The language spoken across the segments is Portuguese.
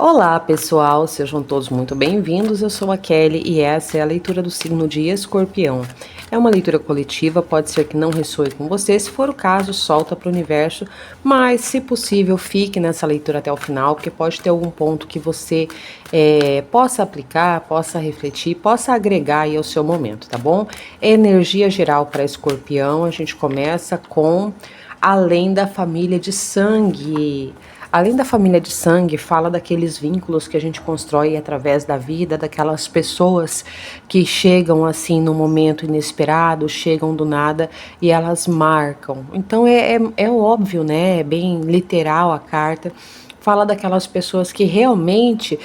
Olá pessoal, sejam todos muito bem-vindos, eu sou a Kelly e essa é a leitura do signo de Escorpião. É uma leitura coletiva, pode ser que não ressoe com você, se for o caso, solta para o universo, mas se possível fique nessa leitura até o final, porque pode ter algum ponto que você possa aplicar, possa refletir, possa agregar aí ao seu momento, tá bom? Energia geral para Escorpião, a gente começa com Além da Família de Sangue. Além da família de sangue, fala daqueles vínculos que a gente constrói através da vida, daquelas pessoas que chegam assim no momento inesperado, chegam do nada e elas marcam. Então é óbvio, né? É bem literal a carta. Fala daquelas pessoas que realmente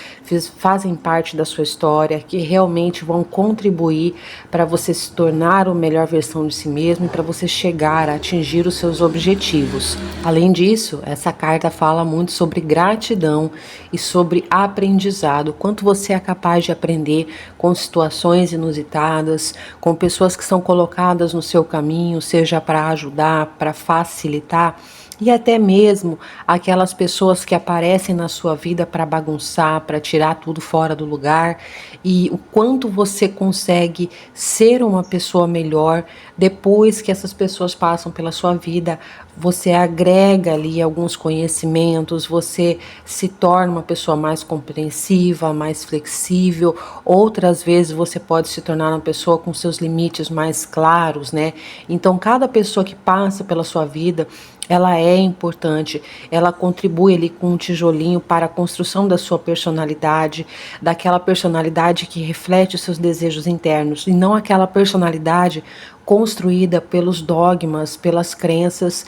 fazem parte da sua história, que realmente vão contribuir para você se tornar a melhor versão de si mesmo e para você chegar a atingir os seus objetivos. Além disso, essa carta fala muito sobre gratidão e sobre aprendizado, quanto você é capaz de aprender com situações inusitadas, com pessoas que são colocadas no seu caminho, seja para ajudar, para facilitar, e até mesmo aquelas pessoas que aparecem na sua vida para bagunçar, para tirar tudo fora do lugar, e o quanto você consegue ser uma pessoa melhor depois que essas pessoas passam pela sua vida. Você agrega ali alguns conhecimentos, você se torna uma pessoa mais compreensiva, mais flexível. Outras vezes você pode se tornar uma pessoa com seus limites mais claros, né? Então, cada pessoa que passa pela sua vida, ela é importante, ela contribui ali com um tijolinho para a construção da sua personalidade, daquela personalidade que reflete os seus desejos internos, e não aquela personalidade construída pelos dogmas, pelas crenças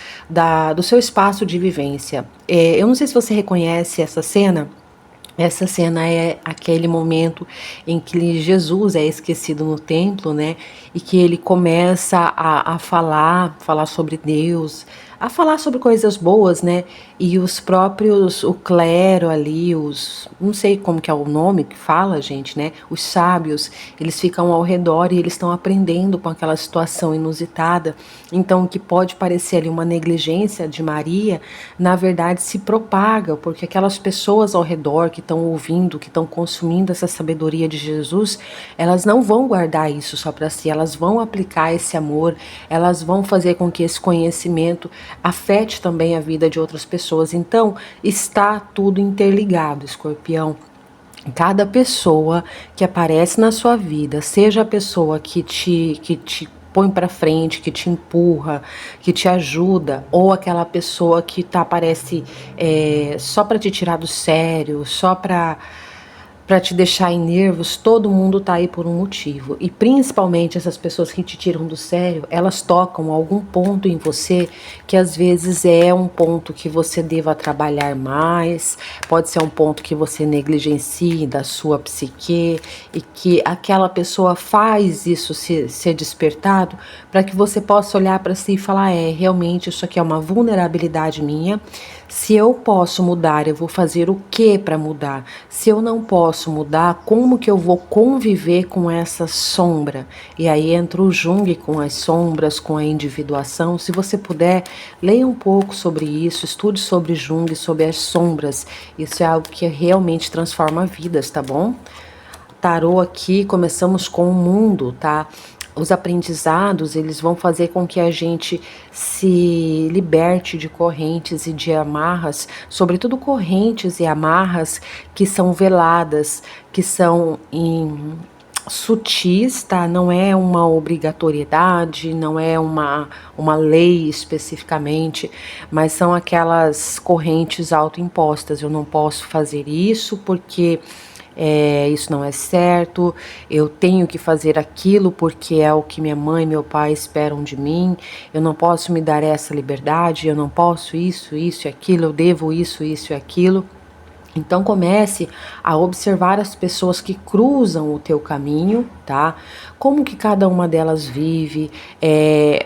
do seu espaço de vivência. Eu não sei se você reconhece essa cena. Essa cena é aquele momento em que Jesus é esquecido no templo, né? E que ele começa a falar sobre Deus, a falar sobre coisas boas, né? E os próprios, o clero ali, não sei como que é o nome que fala, gente, né? Os sábios, eles ficam ao redor e eles estão aprendendo com aquela situação inusitada. Então, o que pode parecer ali uma negligência de Maria, na verdade se propaga, porque aquelas pessoas ao redor que estão ouvindo, que estão consumindo essa sabedoria de Jesus, elas não vão guardar isso só para si, elas vão aplicar esse amor, elas vão fazer com que esse conhecimento afete também a vida de outras pessoas. Então, está tudo interligado, Escorpião. Cada pessoa que aparece na sua vida, seja a pessoa que te põe para frente, que te empurra, que te ajuda, ou aquela pessoa que aparece só para te tirar do sério, só para te deixar em nervos, todo mundo tá aí por um motivo. E principalmente essas pessoas que te tiram do sério, elas tocam algum ponto em você que às vezes é um ponto que você deva trabalhar mais, pode ser um ponto que você negligencie da sua psique, e que aquela pessoa faz isso ser despertado para que você possa olhar para si e falar, realmente isso aqui é uma vulnerabilidade minha. Se eu posso mudar, eu vou fazer o que para mudar? Se eu não posso mudar, como que eu vou conviver com essa sombra? E aí entra o Jung com as sombras, com a individuação. Se você puder, leia um pouco sobre isso, estude sobre Jung, sobre as sombras. Isso é algo que realmente transforma vidas, tá bom? Tarô aqui, começamos com o mundo, tá? Os aprendizados, eles vão fazer com que a gente se liberte de correntes e de amarras, sobretudo correntes e amarras que são veladas, que são sutis, tá? Não é uma obrigatoriedade, não é uma lei especificamente, mas são aquelas correntes autoimpostas. Eu não posso fazer isso porque isso não é certo, eu tenho que fazer aquilo porque é o que minha mãe e meu pai esperam de mim, eu não posso me dar essa liberdade, eu não posso isso e aquilo, eu devo isso e aquilo. Então comece a observar as pessoas que cruzam o teu caminho, tá? Como que cada uma delas vive,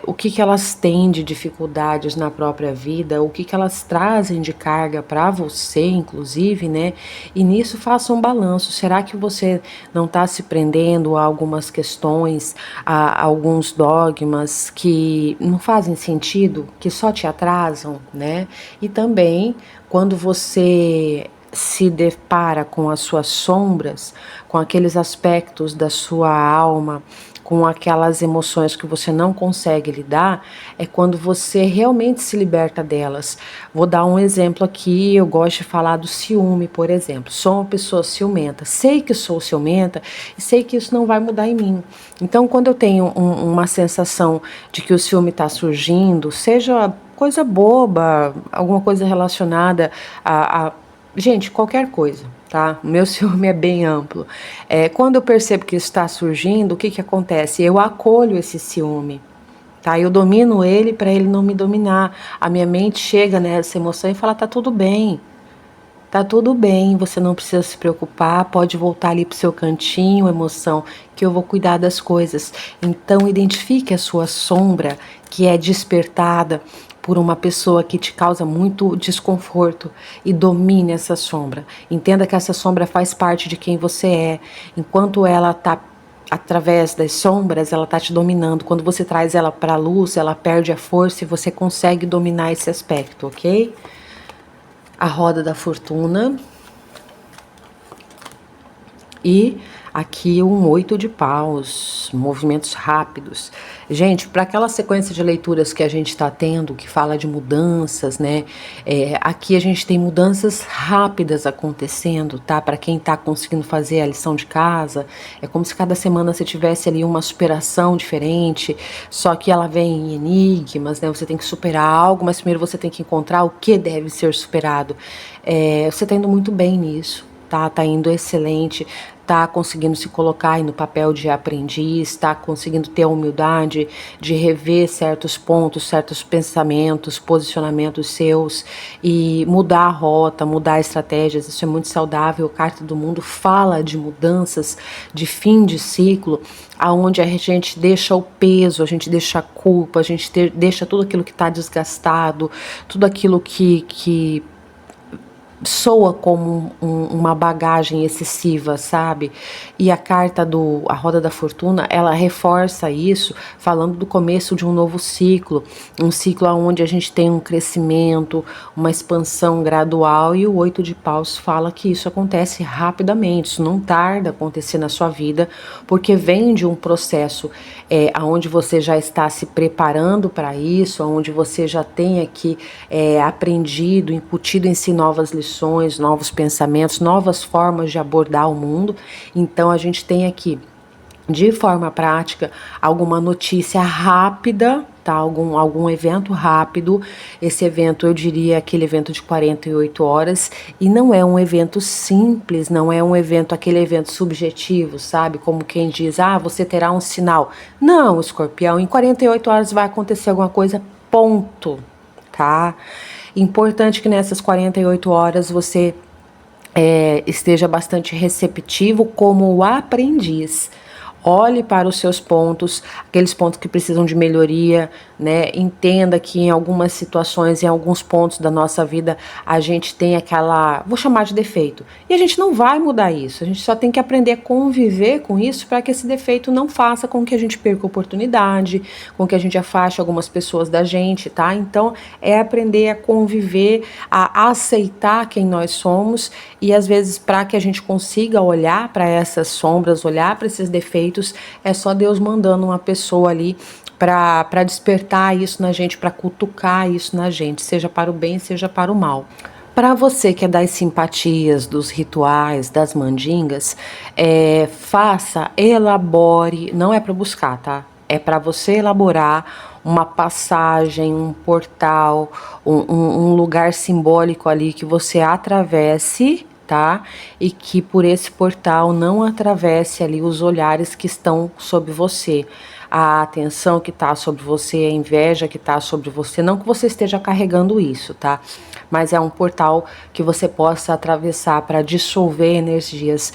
o que elas têm de dificuldades na própria vida, o que elas trazem de carga para você, inclusive, né? E nisso faça um balanço. Será que você não está se prendendo a algumas questões, a alguns dogmas que não fazem sentido, que só te atrasam, né? E também, quando você se depara com as suas sombras, com aqueles aspectos da sua alma, com aquelas emoções que você não consegue lidar, é quando você realmente se liberta delas. Vou dar um exemplo aqui, eu gosto de falar do ciúme, por exemplo. Sou uma pessoa ciumenta, sei que sou ciumenta e sei que isso não vai mudar em mim. Então, quando eu tenho uma sensação de que o ciúme está surgindo, seja coisa boba, alguma coisa relacionada a gente, qualquer coisa, tá? O meu ciúme é bem amplo. Quando eu percebo que isso está surgindo, o que que acontece? Eu acolho esse ciúme, tá? Eu domino ele para ele não me dominar. A minha mente chega nessa emoção e fala: tá tudo bem, você não precisa se preocupar, pode voltar ali pro seu cantinho, emoção, que eu vou cuidar das coisas. Então, identifique a sua sombra que é despertada por uma pessoa que te causa muito desconforto e domine essa sombra. Entenda que essa sombra faz parte de quem você é. Enquanto ela tá através das sombras, ela tá te dominando. Quando você traz ela para a luz, ela perde a força e você consegue dominar esse aspecto, ok? A roda da fortuna. E aqui um 8 de paus, movimentos rápidos. Gente, para aquela sequência de leituras que a gente está tendo, que fala de mudanças, né? Aqui a gente tem mudanças rápidas acontecendo, tá? Para quem está conseguindo fazer a lição de casa, é como se cada semana você tivesse ali uma superação diferente, só que ela vem em enigmas, né? Você tem que superar algo, mas primeiro você tem que encontrar o que deve ser superado. Você está indo muito bem nisso. Tá indo excelente, tá conseguindo se colocar aí no papel de aprendiz, tá conseguindo ter a humildade de rever certos pontos, certos pensamentos, posicionamentos seus e mudar a rota, mudar estratégias. Isso é muito saudável. A Carta do Mundo fala de mudanças, de fim de ciclo, aonde a gente deixa o peso, a gente deixa a culpa, a gente deixa tudo aquilo que está desgastado, tudo aquilo que soa como uma bagagem excessiva, sabe? E a a Roda da Fortuna, ela reforça isso, falando do começo de um novo ciclo, um ciclo onde a gente tem um crescimento, uma expansão gradual, e o 8 de paus fala que isso acontece rapidamente, isso não tarda a acontecer na sua vida, porque vem de um processo onde você já está se preparando para isso, onde você já tem aqui aprendido, incutido em si novas lições, novos pensamentos, novas formas de abordar o mundo. Então a gente tem aqui, de forma prática, alguma notícia rápida, tá? Algum evento rápido. Esse evento, eu diria, aquele evento de 48 horas, e não é um evento simples, não é um evento, aquele evento subjetivo, sabe? Como quem diz, você terá um sinal. Não, Escorpião, em 48 horas vai acontecer alguma coisa, ponto, tá? Importante que nessas 48 horas você esteja bastante receptivo como o aprendiz. Olhe para os seus pontos, aqueles pontos que precisam de melhoria, né? Entenda que em algumas situações, em alguns pontos da nossa vida, a gente tem aquela, vou chamar de defeito. E a gente não vai mudar isso, a gente só tem que aprender a conviver com isso para que esse defeito não faça com que a gente perca oportunidade, com que a gente afaste algumas pessoas da gente, tá? Então, é aprender a conviver, a aceitar quem nós somos, e às vezes para que a gente consiga olhar para essas sombras, olhar para esses defeitos, é só Deus mandando uma pessoa ali para despertar isso na gente, para cutucar isso na gente, seja para o bem, seja para o mal. Para você que é das simpatias, dos rituais, das mandingas, elabore, não é para buscar, tá? É para você elaborar uma passagem, um portal, um lugar simbólico ali que você atravesse, tá? E que por esse portal não atravesse ali os olhares que estão sobre você, a atenção que está sobre você, a inveja que está sobre você, não que você esteja carregando isso, tá? Mas é um portal que você possa atravessar para dissolver energias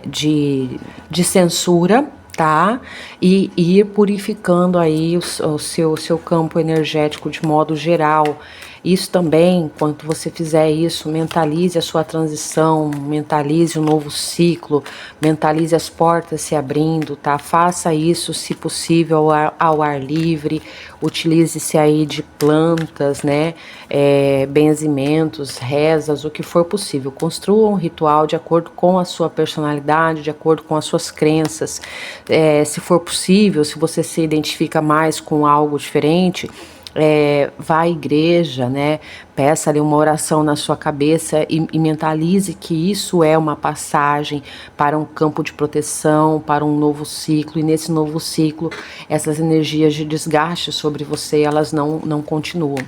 de censura, tá? E ir purificando aí o seu campo energético de modo geral. Isso também, enquanto você fizer isso, mentalize a sua transição, mentalize o novo ciclo, mentalize as portas se abrindo, tá? Faça isso, se possível, ao ar livre, utilize-se aí de plantas, né? Benzimentos, rezas, o que for possível. Construa um ritual de acordo com a sua personalidade, de acordo com as suas crenças. Se for possível, se você se identifica mais com algo diferente, vá à igreja, né? Peça ali uma oração na sua cabeça e mentalize que isso é uma passagem para um campo de proteção, para um novo ciclo, e nesse novo ciclo, essas energias de desgaste sobre você, elas não continuam.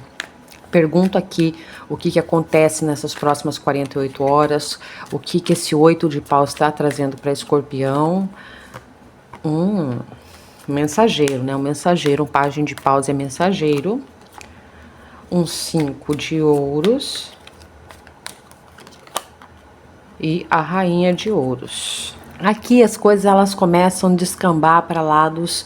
Pergunto aqui o que acontece nessas próximas 48 horas, o que esse 8 de paus está trazendo para Escorpião. Mensageiro, né? Um mensageiro, um pajem de paus é mensageiro. Um 5 de ouros. E a rainha de ouros. Aqui as coisas elas começam a descambar para lados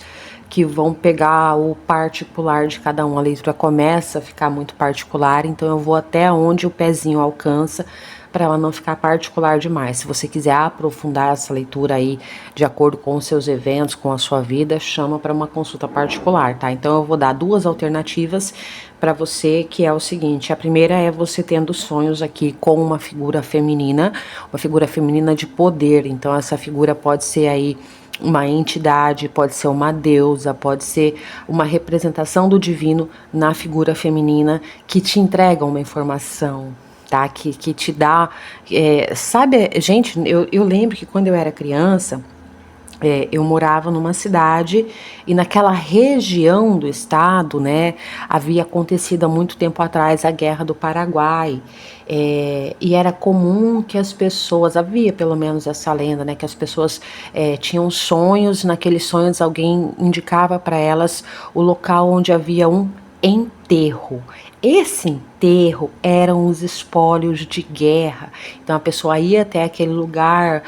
que vão pegar o particular de cada um. A leitura começa a ficar muito particular, então eu vou até onde o pezinho alcança, para ela não ficar particular demais. Se você quiser aprofundar essa leitura aí de acordo com os seus eventos, com a sua vida, chama para uma consulta particular, tá? Então eu vou dar duas alternativas para você, que é o seguinte: a primeira é você tendo sonhos aqui com uma figura feminina de poder. Então essa figura pode ser aí uma entidade, pode ser uma deusa, pode ser uma representação do divino na figura feminina que te entrega uma informação, tá? Que te dá... sabe, gente, eu lembro que quando eu era criança, eu morava numa cidade e naquela região do estado, né, havia acontecido há muito tempo atrás a Guerra do Paraguai, e era comum que as pessoas, havia pelo menos essa lenda, né, que as pessoas tinham sonhos, e naqueles sonhos alguém indicava para elas o local onde havia um enterro. Esse enterro eram os espólios de guerra. Então a pessoa ia até aquele lugar,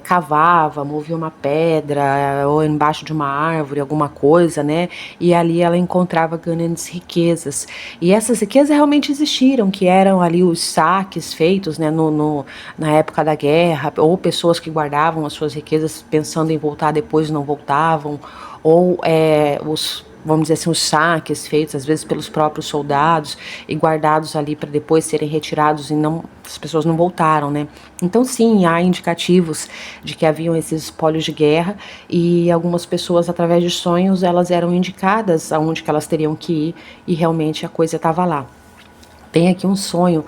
cavava, movia uma pedra ou embaixo de uma árvore, alguma coisa, né? E ali ela encontrava grandes riquezas. E essas riquezas realmente existiram, que eram ali os saques feitos, né, na época da guerra, ou pessoas que guardavam as suas riquezas pensando em voltar depois não voltavam, ou vamos dizer assim, os saques feitos às vezes pelos próprios soldados e guardados ali para depois serem retirados, e as pessoas não voltaram, né? Então sim, há indicativos de que haviam esses espólios de guerra, e algumas pessoas, através de sonhos, elas eram indicadas aonde que elas teriam que ir, e realmente a coisa estava lá. Tem aqui um sonho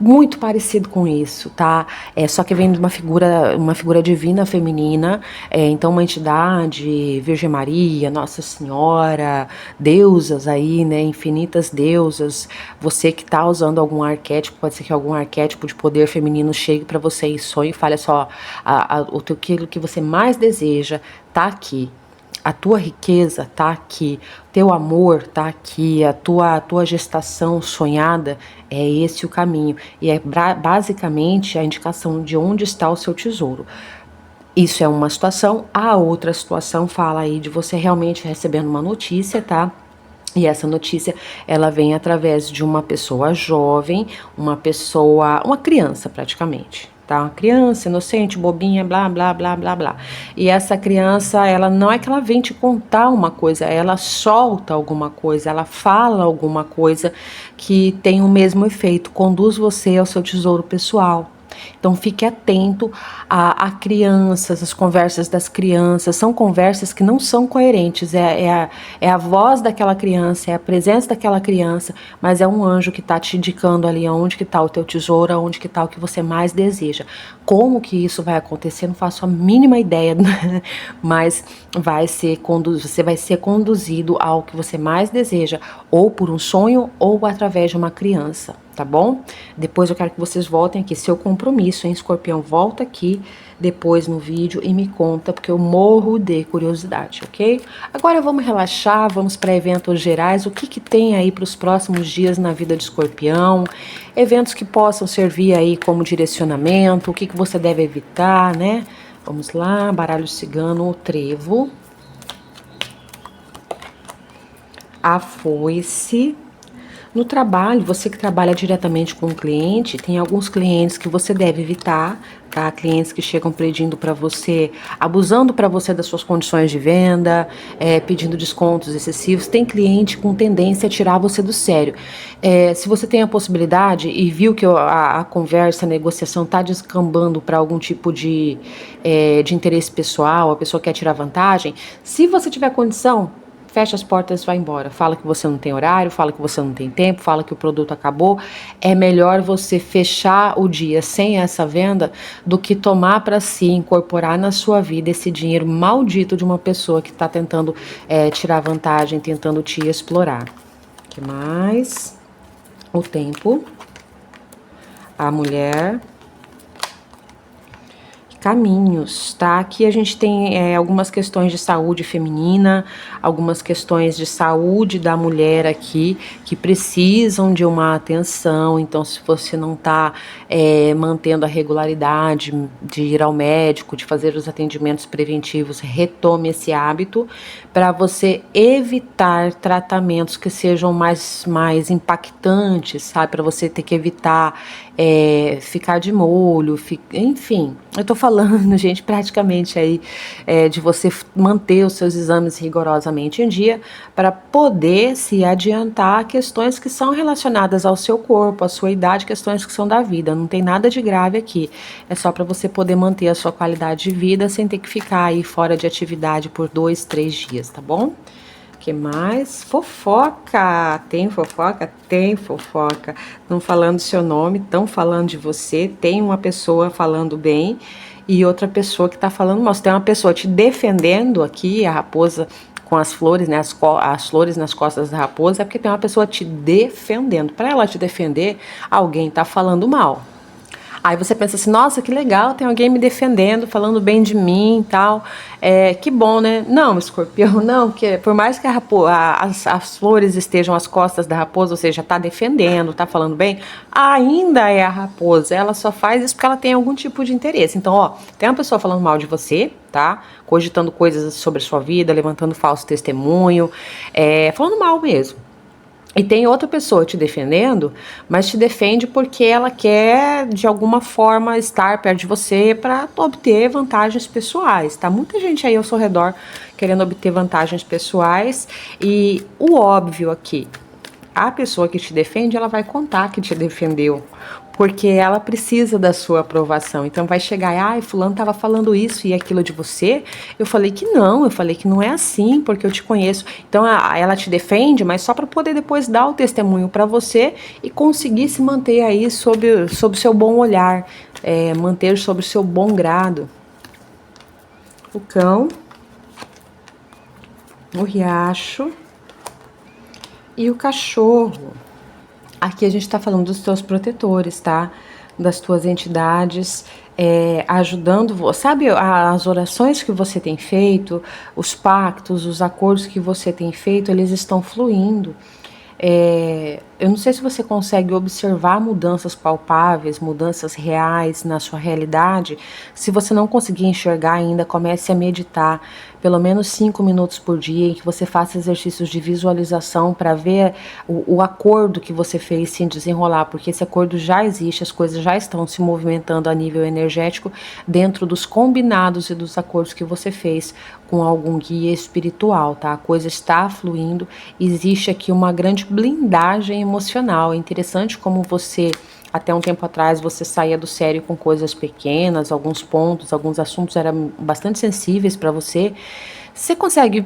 muito parecido com isso, tá? Só que vem de uma figura divina feminina, então uma entidade, Virgem Maria, Nossa Senhora, deusas aí, né? Infinitas deusas. Você que tá usando algum arquétipo, pode ser que algum arquétipo de poder feminino chegue para você em sonho e fale só, aquilo que você mais deseja tá aqui. A tua riqueza tá aqui, teu amor tá aqui, a tua gestação sonhada, é esse o caminho. E é basicamente a indicação de onde está o seu tesouro. Isso é uma situação. A outra situação fala aí de você realmente recebendo uma notícia, tá? E essa notícia, ela vem através de uma pessoa jovem, uma criança praticamente, tá? Uma criança inocente, bobinha, blá, blá, blá, blá, blá. E essa criança, ela não é que ela vem te contar uma coisa, ela solta alguma coisa, ela fala alguma coisa que tem o mesmo efeito, conduz você ao seu tesouro pessoal. Então fique atento a crianças, as conversas das crianças, são conversas que não são coerentes, é a voz daquela criança, é a presença daquela criança, mas é um anjo que está te indicando ali aonde que está o teu tesouro, aonde que está o que você mais deseja. Como que isso vai acontecer, não faço a mínima ideia, né? Mas você vai ser conduzido ao que você mais deseja, ou por um sonho, ou através de uma criança. Tá bom? Depois eu quero que vocês voltem aqui, seu compromisso, hein, Escorpião? Volta aqui depois no vídeo e me conta, porque eu morro de curiosidade, ok? Agora vamos relaxar, vamos para eventos gerais. O que tem aí para os próximos dias na vida de Escorpião? Eventos que possam servir aí como direcionamento, o que você deve evitar, né? Vamos lá, baralho cigano, o trevo, a foice, No trabalho, você que trabalha diretamente com o cliente, tem alguns clientes que você deve evitar, tá? Clientes que chegam pedindo para você, abusando para você das suas condições de venda, pedindo descontos excessivos. Tem cliente com tendência a tirar você do sério. Se você tem a possibilidade e viu que a conversa, a negociação está descambando para algum tipo de interesse pessoal, a pessoa quer tirar vantagem, se você tiver condição, fecha as portas e vai embora. Fala que você não tem horário, fala que você não tem tempo, fala que o produto acabou. É melhor você fechar o dia sem essa venda do que tomar para si, incorporar na sua vida esse dinheiro maldito de uma pessoa que está tentando tirar vantagem, tentando te explorar. O que mais? O tempo. A mulher. Caminhos, tá? Aqui a gente tem algumas questões de saúde feminina, algumas questões de saúde da mulher aqui que precisam de uma atenção. Então, se você não tá mantendo a regularidade de ir ao médico, de fazer os atendimentos preventivos, retome esse hábito para você evitar tratamentos que sejam mais impactantes, sabe? Para você ter que evitar ficar de molho, enfim, eu tô falando, gente, praticamente aí de você manter os seus exames rigorosamente em dia para poder se adiantar a questões que são relacionadas ao seu corpo, à sua idade, questões que são da vida. Não tem nada de grave aqui, é só para você poder manter a sua qualidade de vida sem ter que ficar aí fora de atividade por 2, 3 dias, tá bom? Que mais? Fofoca! Tem fofoca? Tem fofoca. Estão falando seu nome, estão falando de você. Tem uma pessoa falando bem e outra pessoa que está falando mal. Se tem uma pessoa te defendendo aqui, a raposa com as flores, né? As flores nas costas da raposa, é porque tem uma pessoa te defendendo. Para ela te defender, alguém está falando mal. Aí você pensa assim, nossa, que legal, tem alguém me defendendo, falando bem de mim e tal. Que bom, né? Não, escorpião, não, porque por mais que as flores estejam às costas da raposa, ou seja, tá defendendo, tá falando bem, ainda é a raposa. Ela só faz isso porque ela tem algum tipo de interesse. Então, ó, tem uma pessoa falando mal de você, tá? Cogitando coisas sobre a sua vida, levantando falso testemunho, falando mal mesmo. E tem outra pessoa te defendendo, mas te defende porque ela quer, de alguma forma, estar perto de você para obter vantagens pessoais, tá? Muita gente aí ao seu redor querendo obter vantagens pessoais e o óbvio aqui, a pessoa que te defende, ela vai contar que te defendeu, porque ela precisa da sua aprovação. Então vai chegar, ai, fulano estava falando isso e aquilo de você. Eu falei que não é assim, porque eu te conheço. Então ela te defende, mas só para poder depois dar o testemunho para você e conseguir se manter aí sob o seu bom olhar, manter sob o seu bom grado. O cão, o riacho e o cachorro. Aqui a gente está falando dos teus protetores, tá? Das tuas entidades, ajudando você. Sabe as orações que você tem feito, os pactos, os acordos que você tem feito, eles estão fluindo. Eu não sei se você consegue observar mudanças palpáveis, mudanças reais na sua realidade. Se você não conseguir enxergar ainda, comece a meditar pelo menos 5 minutos por dia, em que você faça exercícios de visualização para ver o acordo que você fez se desenrolar, porque esse acordo já existe, as coisas já estão se movimentando a nível energético dentro dos combinados e dos acordos que você fez com algum guia espiritual, tá? A coisa está fluindo, existe aqui uma grande blindagem emocional. É interessante como você, até um tempo atrás, você saía do sério com coisas pequenas, alguns pontos, alguns assuntos eram bastante sensíveis para você. Você consegue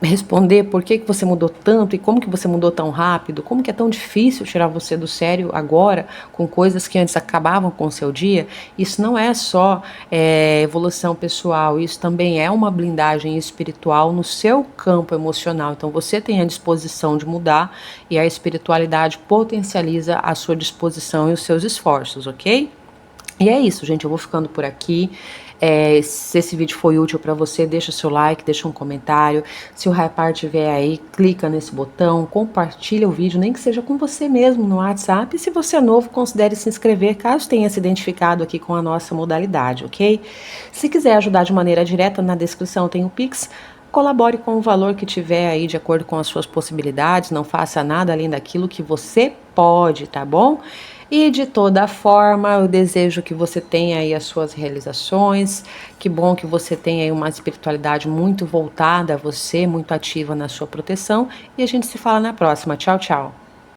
responder por que você mudou tanto e como que você mudou tão rápido? Como que é tão difícil tirar você do sério agora com coisas que antes acabavam com o seu dia? Isso não é só evolução pessoal, isso também é uma blindagem espiritual no seu campo emocional. Então você tem a disposição de mudar e a espiritualidade potencializa a sua disposição e os seus esforços, ok? E é isso, gente, eu vou ficando por aqui. Se esse vídeo foi útil para você, deixa seu like, deixa um comentário. Se o Hypar estiver aí, clica nesse botão, compartilha o vídeo, nem que seja com você mesmo no WhatsApp. E se você é novo, considere se inscrever, caso tenha se identificado aqui com a nossa modalidade, ok? Se quiser ajudar de maneira direta, na descrição tem o Pix. Colabore com o valor que tiver aí de acordo com as suas possibilidades, não faça nada além daquilo que você pode, tá bom? E de toda forma, eu desejo que você tenha aí as suas realizações. Que bom que você tenha aí uma espiritualidade muito voltada a você, muito ativa na sua proteção. E a gente se fala na próxima. Tchau, tchau.